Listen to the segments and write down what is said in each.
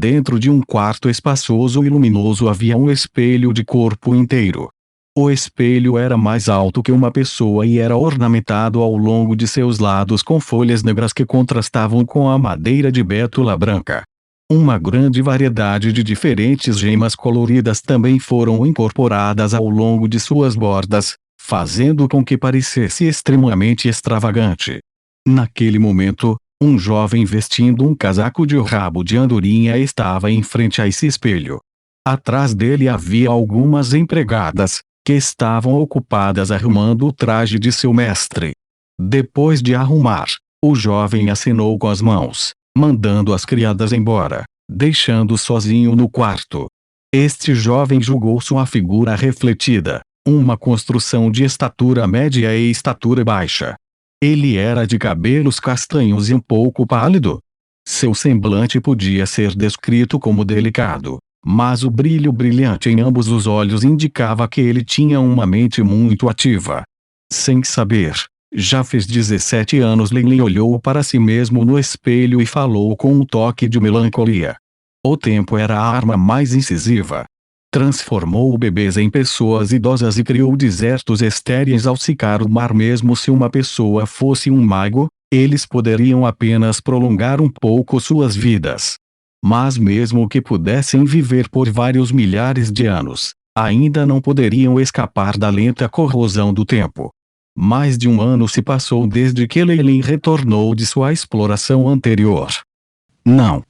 Dentro de um quarto espaçoso e luminoso havia um espelho de corpo inteiro. O espelho era mais alto que uma pessoa e era ornamentado ao longo de seus lados com folhas negras que contrastavam com a madeira de bétula branca. Uma grande variedade de diferentes gemas coloridas também foram incorporadas ao longo de suas bordas, fazendo com que parecesse extremamente extravagante. Naquele momento, um jovem vestindo um casaco de rabo de andorinha estava em frente a esse espelho. Atrás dele havia algumas empregadas, que estavam ocupadas arrumando o traje de seu mestre. Depois de arrumar, o jovem acenou com as mãos, mandando as criadas embora, deixando sozinho no quarto. Este jovem julgou sua figura refletida, uma construção de estatura média e estatura baixa. Ele era de cabelos castanhos e um pouco pálido. Seu semblante podia ser descrito como delicado, mas o brilho brilhante em ambos os olhos indicava que ele tinha uma mente muito ativa. Sem saber, já fez 17 anos. Lei olhou para si mesmo no espelho e falou com um toque de melancolia. O tempo era a arma mais incisiva. Transformou bebês em pessoas idosas e criou desertos estéreis ao secar o mar. Mesmo se uma pessoa fosse um mago, eles poderiam apenas prolongar um pouco suas vidas. Mas mesmo que pudessem viver por vários milhares de anos, ainda não poderiam escapar da lenta corrosão do tempo. Mais de um ano se passou desde que Leilin retornou de sua exploração anterior. Não.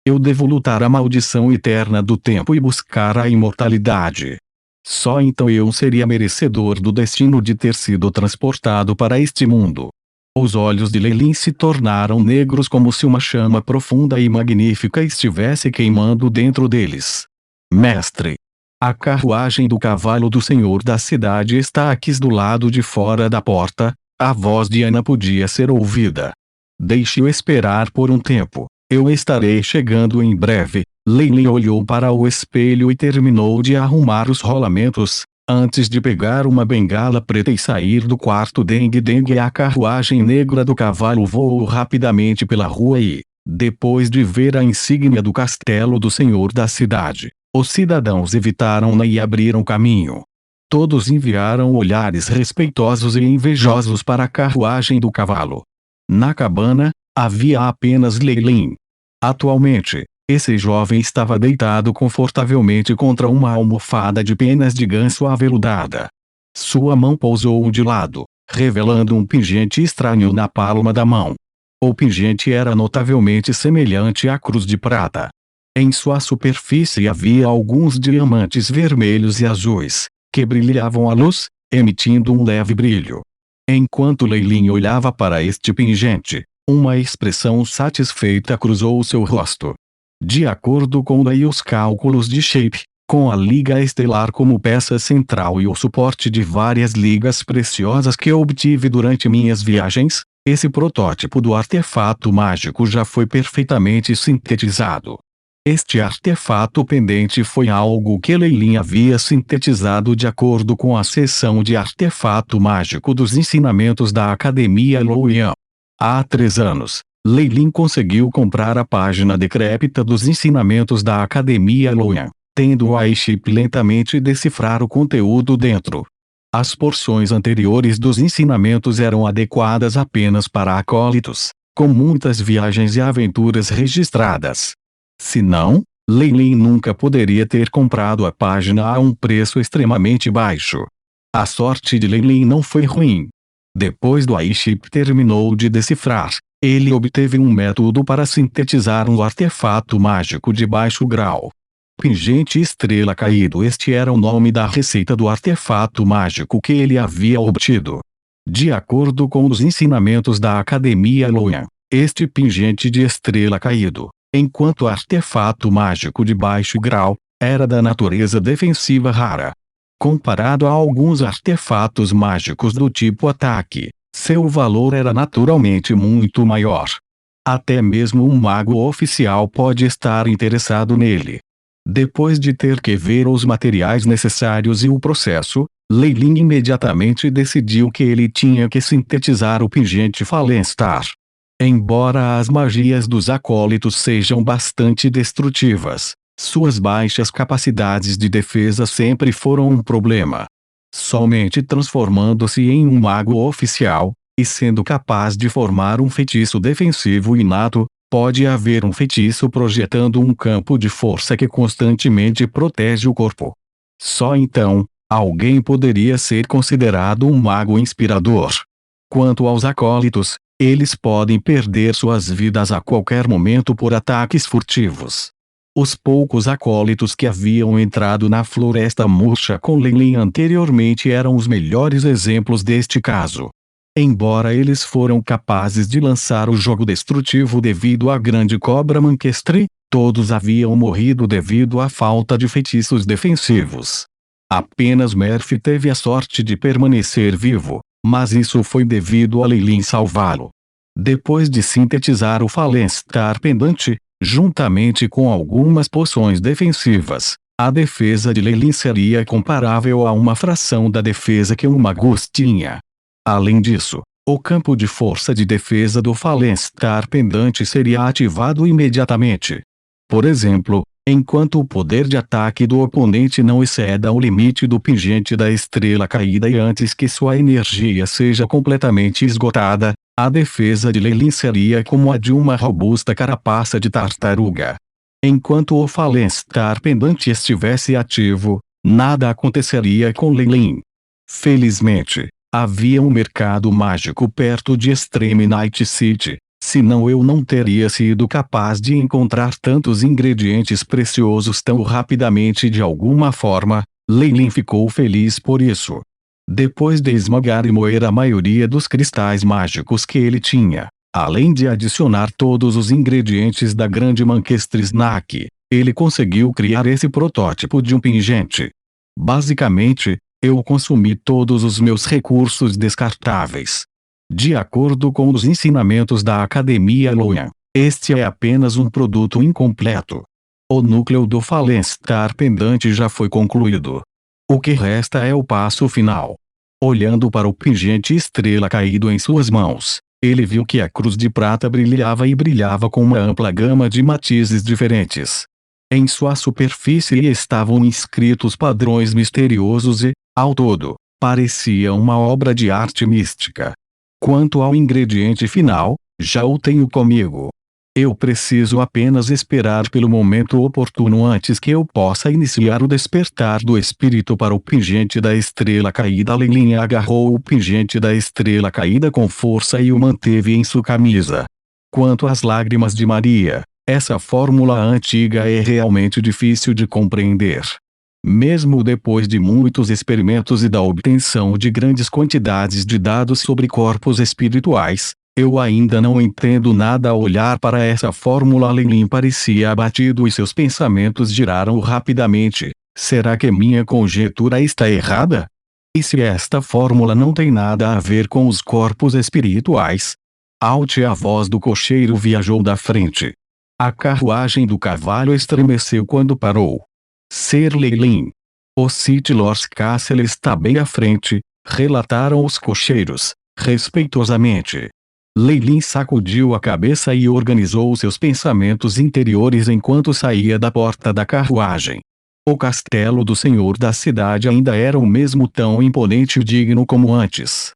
Eu devo lutar a maldição eterna do tempo e buscar a imortalidade. Só então eu seria merecedor do destino de ter sido transportado para este mundo. Os olhos de Leilin se tornaram negros como se uma chama profunda e magnífica estivesse queimando dentro deles. Mestre! A carruagem do cavalo do senhor da cidade está aqui do lado de fora da porta. A voz de Ana podia ser ouvida. Deixe-o esperar por um tempo. Eu estarei chegando em breve. Leilin olhou para o espelho e terminou de arrumar os rolamentos, antes de pegar uma bengala preta e sair do quarto. Dengue. A carruagem negra do cavalo voou rapidamente pela rua e, depois de ver a insígnia do castelo do senhor da cidade, os cidadãos evitaram-na e abriram caminho. Todos enviaram olhares respeitosos e invejosos para a carruagem do cavalo. Na cabana, havia apenas Leilin. Atualmente, esse jovem estava deitado confortavelmente contra uma almofada de penas de ganso aveludada. Sua mão pousou de lado, revelando um pingente estranho na palma da mão. O pingente era notavelmente semelhante à cruz de prata. Em sua superfície havia alguns diamantes vermelhos e azuis, que brilhavam à luz, emitindo um leve brilho. Enquanto Leilin olhava para este pingente, uma expressão satisfeita cruzou seu rosto. De acordo com os cálculos de Shape, com a liga estelar como peça central e o suporte de várias ligas preciosas que obtive durante minhas viagens, esse protótipo do artefato mágico já foi perfeitamente sintetizado. Este artefato pendente foi algo que Leilin havia sintetizado de acordo com a seção de artefato mágico dos ensinamentos da Academia Luoyang. Há 3 anos, Leilin conseguiu comprar a página decrépita dos ensinamentos da Academia Luoyang, tendo a Chip lentamente decifrar o conteúdo dentro. As porções anteriores dos ensinamentos eram adequadas apenas para acólitos, com muitas viagens e aventuras registradas. Se não, Leilin nunca poderia ter comprado a página a um preço extremamente baixo. A sorte de Leilin não foi ruim. Depois do Chip terminou de decifrar, ele obteve um método para sintetizar um artefato mágico de baixo grau. Pingente estrela caído. Este era o nome da receita do artefato mágico que ele havia obtido. De acordo com os ensinamentos da Academia Luoyang, este pingente de estrela caído, enquanto artefato mágico de baixo grau, era da natureza defensiva rara. Comparado a alguns artefatos mágicos do tipo ataque, seu valor era naturalmente muito maior. Até mesmo um mago oficial pode estar interessado nele. Depois de ter que ver os materiais necessários e o processo, Leilin imediatamente decidiu que ele tinha que sintetizar o pingente Falenstar. Embora as magias dos acólitos sejam bastante destrutivas, suas baixas capacidades de defesa sempre foram um problema. Somente transformando-se em um mago oficial, e sendo capaz de formar um feitiço defensivo inato, pode haver um feitiço projetando um campo de força que constantemente protege o corpo. Só então, alguém poderia ser considerado um mago inspirador. Quanto aos acólitos, eles podem perder suas vidas a qualquer momento por ataques furtivos. Os poucos acólitos que haviam entrado na Floresta Murcha com Lei anteriormente eram os melhores exemplos deste caso. Embora eles foram capazes de lançar o jogo destrutivo devido à grande cobra Manquestre, todos haviam morrido devido à falta de feitiços defensivos. Apenas Murphy teve a sorte de permanecer vivo, mas isso foi devido a Leilin salvá-lo. Depois de sintetizar o Falenstar Pendante, juntamente com algumas poções defensivas, a defesa de Leilin seria comparável a uma fração da defesa que um magus tinha. Além disso, o campo de força de defesa do Falenstar Pendante seria ativado imediatamente. Por exemplo, enquanto o poder de ataque do oponente não exceda o limite do pingente da estrela caída e antes que sua energia seja completamente esgotada, a defesa de Leilin seria como a de uma robusta carapaça de tartaruga. Enquanto o Falenstar Pendante estivesse ativo, nada aconteceria com Leilin. Felizmente, havia um mercado mágico perto de Extreme Night City, senão eu não teria sido capaz de encontrar tantos ingredientes preciosos tão rapidamente e de alguma forma. Leilin ficou feliz por isso. Depois de esmagar e moer a maioria dos cristais mágicos que ele tinha, além de adicionar todos os ingredientes da grande Manquestre Snack, ele conseguiu criar esse protótipo de um pingente. Basicamente, eu consumi todos os meus recursos descartáveis. De acordo com os ensinamentos da Academia Loyan, este é apenas um produto incompleto. O núcleo do Falenstar Pendante já foi concluído. O que resta é o passo final. Olhando para o pingente estrela caído em suas mãos, ele viu que a cruz de prata brilhava e brilhava com uma ampla gama de matizes diferentes. Em sua superfície estavam inscritos padrões misteriosos e, ao todo, parecia uma obra de arte mística. Quanto ao ingrediente final, já o tenho comigo. Eu preciso apenas esperar pelo momento oportuno antes que eu possa iniciar o despertar do espírito para o pingente da estrela caída. Leilin agarrou o pingente da estrela caída com força e o manteve em sua camisa. Quanto às lágrimas de Maria, essa fórmula antiga é realmente difícil de compreender. Mesmo depois de muitos experimentos e da obtenção de grandes quantidades de dados sobre corpos espirituais, eu ainda não entendo nada ao olhar para essa fórmula. Leilin parecia abatido e seus pensamentos giraram rapidamente. Será que minha conjectura está errada? E se esta fórmula não tem nada a ver com os corpos espirituais? Alte, a voz do cocheiro viajou da frente. A carruagem do cavalo estremeceu quando parou. Ser Leilin. O City Lord's Castle está bem à frente, relataram os cocheiros, respeitosamente. Leilin sacudiu a cabeça e organizou seus pensamentos interiores enquanto saía da porta da carruagem. O castelo do senhor da cidade ainda era o mesmo tão imponente e digno como antes.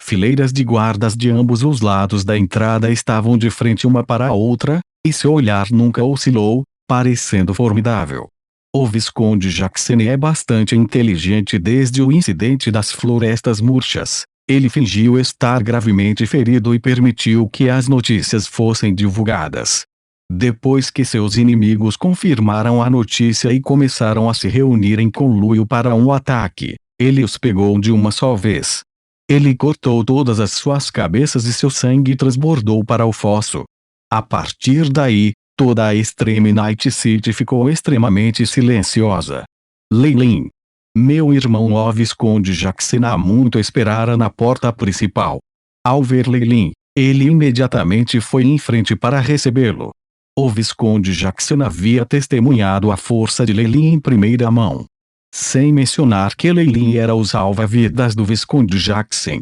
Fileiras de guardas de ambos os lados da entrada estavam de frente uma para a outra, e seu olhar nunca oscilou, parecendo formidável. O Visconde Jackson é bastante inteligente desde o incidente das Florestas Murchas. Ele fingiu estar gravemente ferido e permitiu que as notícias fossem divulgadas. Depois que seus inimigos confirmaram a notícia e começaram a se reunir em conluio para um ataque, ele os pegou de uma só vez. Ele cortou todas as suas cabeças e seu sangue transbordou para o fosso. A partir daí, toda a Extreme Night City ficou extremamente silenciosa. Leilin. Meu irmão o Visconde Jackson há muito esperara na porta principal. Ao ver Leilin, ele imediatamente foi em frente para recebê-lo. O Visconde Jackson havia testemunhado a força de Leilin em primeira mão. Sem mencionar que Leilin era o salva-vidas do Visconde Jackson.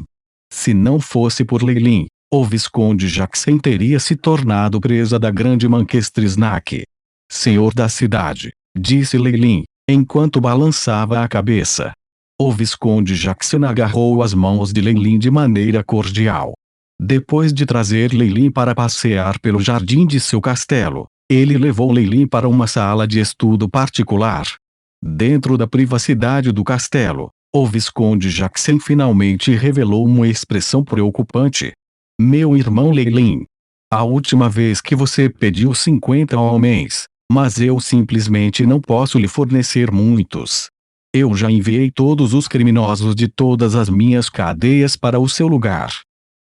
Se não fosse por Leilin, o Visconde Jackson teria se tornado presa da grande Manquestrisnac. Senhor da cidade, disse Leilin, enquanto balançava a cabeça. O Visconde Jackson agarrou as mãos de Leilin de maneira cordial. Depois de trazer Leilin para passear pelo jardim de seu castelo, ele levou Leilin para uma sala de estudo particular. Dentro da privacidade do castelo, o Visconde Jackson finalmente revelou uma expressão preocupante. Meu irmão Leilin, a última vez que você pediu 50 homens, mas eu simplesmente não posso lhe fornecer muitos. Eu já enviei todos os criminosos de todas as minhas cadeias para o seu lugar.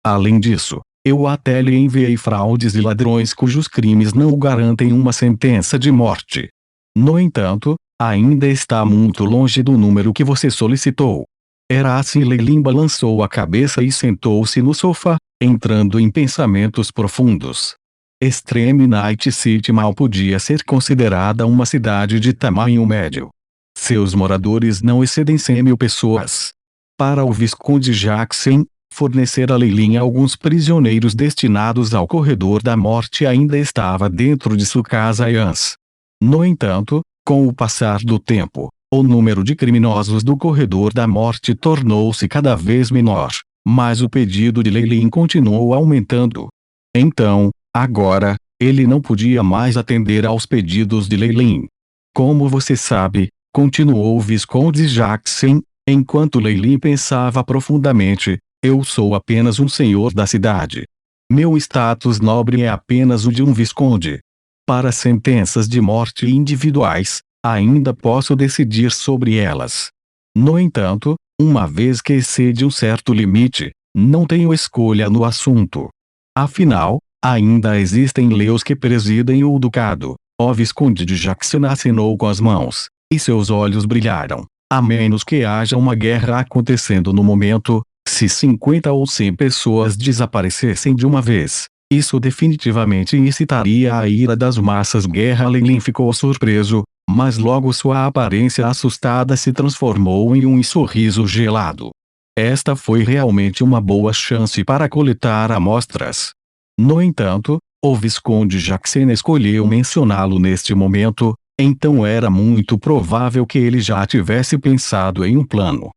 Além disso, eu até lhe enviei fraudes e ladrões cujos crimes não o garantem uma sentença de morte. No entanto, ainda está muito longe do número que você solicitou. Era assim. Leilin balançou a cabeça e sentou-se no sofá, entrando em pensamentos profundos. Extreme Night City mal podia ser considerada uma cidade de tamanho médio. Seus moradores não excedem 100.000 pessoas. Para o Visconde Jackson, fornecer a Leilin alguns prisioneiros destinados ao corredor da morte ainda estava dentro de sua casa Yans. No entanto, com o passar do tempo, o número de criminosos do corredor da morte tornou-se cada vez menor, mas o pedido de Leilin continuou aumentando. Então, agora, ele não podia mais atender aos pedidos de Leilin. Como você sabe, continuou o Visconde Jackson, enquanto Leilin pensava profundamente, eu sou apenas um senhor da cidade. Meu status nobre é apenas o de um visconde. Para sentenças de morte individuais, ainda posso decidir sobre elas. No entanto, uma vez que excede um certo limite, não tenho escolha no assunto. Afinal, ainda existem leis que presidem o ducado. O Visconde de Jackson acenou com as mãos, e seus olhos brilharam. A menos que haja uma guerra acontecendo no momento, se 50 ou 100 pessoas desaparecessem de uma vez, isso definitivamente incitaria a ira das massas. Leilin ficou surpreso, mas logo sua aparência assustada se transformou em um sorriso gelado. Esta foi realmente uma boa chance para coletar amostras. No entanto, o Visconde Jackson escolheu mencioná-lo neste momento, então era muito provável que ele já tivesse pensado em um plano.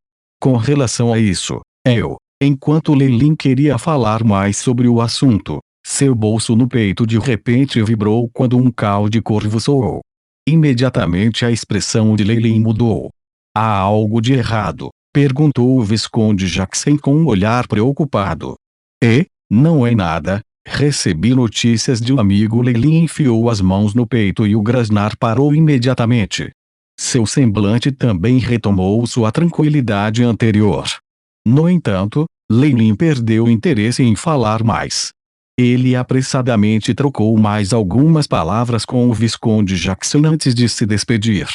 Com relação a isso, enquanto Leilin queria falar mais sobre o assunto, seu bolso no peito de repente vibrou quando um cau de corvo soou. Imediatamente a expressão de Leilin mudou. Há algo de errado? Perguntou o Visconde Jackson com um olhar preocupado. Não é nada. Recebi notícias de um amigo. Leilin enfiou as mãos no peito e o grasnar parou imediatamente. Seu semblante também retomou sua tranquilidade anterior. No entanto, Leilin perdeu o interesse em falar mais. Ele apressadamente trocou mais algumas palavras com o Visconde Jackson antes de se despedir.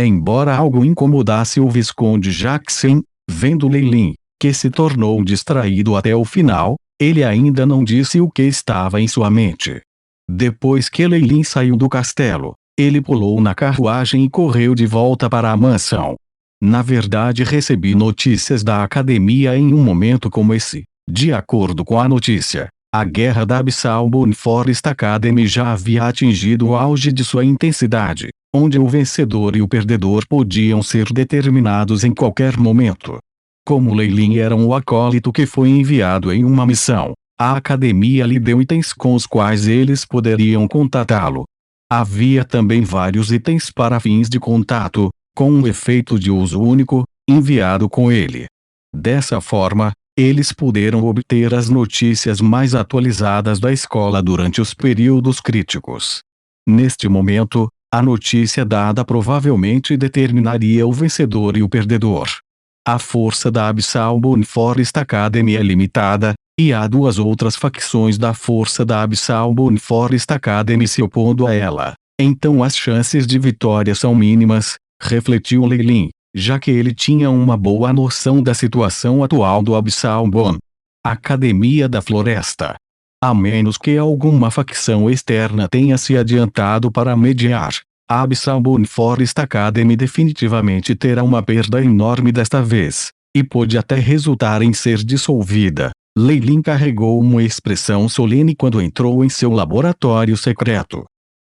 Embora algo incomodasse o Visconde Jackson, vendo Leilin, que se tornou distraído até o final, ele ainda não disse o que estava em sua mente. Depois que Leilin saiu do castelo, ele pulou na carruagem e correu de volta para a mansão. Na verdade, recebi notícias da academia em um momento como esse. De acordo com a notícia, a guerra da Abyssal Forest Academy já havia atingido o auge de sua intensidade, onde o vencedor e o perdedor podiam ser determinados em qualquer momento. Como Leilin era um acólito que foi enviado em uma missão, a academia lhe deu itens com os quais eles poderiam contatá-lo. Havia também vários itens para fins de contato, com um efeito de uso único, enviado com ele. Dessa forma, eles puderam obter as notícias mais atualizadas da escola durante os períodos críticos. Neste momento, a notícia dada provavelmente determinaria o vencedor e o perdedor. A força da Abyssal Forest Academy é limitada, e há duas outras facções da força da Abyssal Forest Academy se opondo a ela. Então as chances de vitória são mínimas, refletiu Leilin, já que ele tinha uma boa noção da situação atual do Abyssal Academia da Floresta. A menos que alguma facção externa tenha se adiantado para mediar, a Abyssal Forest Academy definitivamente terá uma perda enorme desta vez, e pode até resultar em ser dissolvida. Leilin carregou uma expressão solene quando entrou em seu laboratório secreto.